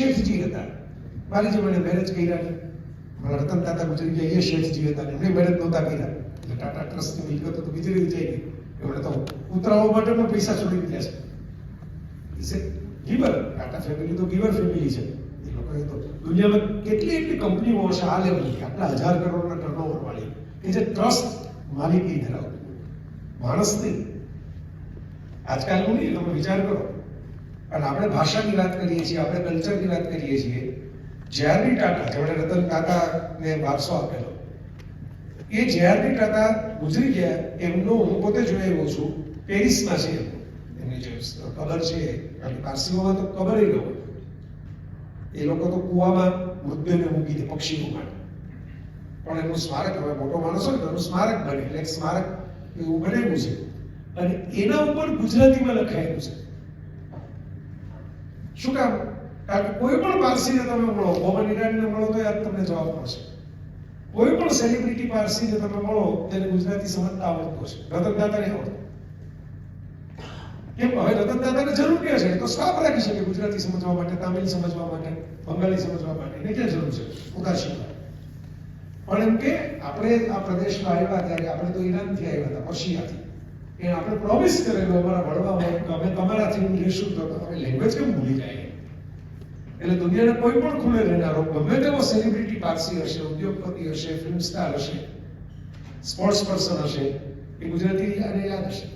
શેઠજી હતા, મારી જે મને મેરેજ કર્યા ને, મારા રતન તાતા ગુજરી ગયા એ શેઠજી હતા, એમને મેરેજ નહોતા કર્યા, એટલે ટાટા ટ્રસ્ટની મિલકત તો ગુજરી જાય ગઈ, એમણે તો ઉતરાવવા માટે પણ પૈસા છોડી દીધા છે. Is A giver. Tata family તો ગીવર ફેમિલી છે. એ લોકોએ તો દુનિયામાં કેટલી એટલી કંપનીઓ હશે આ લેવલની, આટલા 1000 કરોડના ટર્નઓવર વાળી, કે જે ટ્રસ્ટ માલિકી ધરાવતી માણસ નહીં. આજકાલનું નહીં, તમે વિચાર કરો. અને આપણે ભાષાની વાત કરીએ છીએ, આપણે કલ્ચરની વાત કરીએ છીએ. જેઆરડી ટાટા, જેમણે રતન તાતાને વારસો આપેલો, એ જેઆરડી ટાટા ગુજરી ગયા, એમનો હું પોતે જોઈ આવ્યો છું. પેરિસમાં છે એમની જે કબર છે, કારણ પારસીઓમાં તો કબર ન હોય, એ લોકો તો કુવામાં મૃતદેહને મૂકી દે પક્ષીઓ માટે, પણ એનું સ્મારક, હવે મોટો માણસ હોય તો એનું સ્મારક બને, એટલે એક સ્મારક એવું બનેલું છે, અને એના ઉપર ગુજરાતીમાં લખાયેલું છે. શું કામ? કારણ કે કોઈ પણ પારસીને તમે મળો, મોહમ્મદ ઈરાનીને મળો તો યાદ તમને જવાબ મળશે. કોઈ પણ સેલિબ્રિટી પારસીને તમે મળો તેને ગુજરાતી સમજતા આવડતું હશે, રતન તાતાને આવડતું. કેમ? હવે રતન તાતાને જરૂર ક્યાં છે? તો સ્ટાફ રાખી શકે ગુજરાતી સમજવા માટે, તામિલ સમજવા માટે, બંગાળી સમજવા માટે, એને ક્યાં જરૂર છે ઉદાસીમાં? પણ એમ કે આપણે આ પ્રદેશમાં આવ્યા ત્યારે આપણે તો ઈરાનથી આવ્યા હતા, પર્શિયાથી. એને આપણે પ્રોમિસ કરેલું અમારા ભણવા હોય કે અમે તમારાથી લઈશું, તો તમે લેંગ્વેજ કેમ ભૂલી જાય? એટલે દુનિયાના કોઈ પણ ખૂણે રહેનારો ગમે તેવો સેલિબ્રિટી પારસી હશે, ઉદ્યોગપતિ હશે, ફિલ્મ સ્ટાર હશે, સ્પોર્ટ્સ પર્સન હશે, એ ગુજરાતી આને યાદ હશે.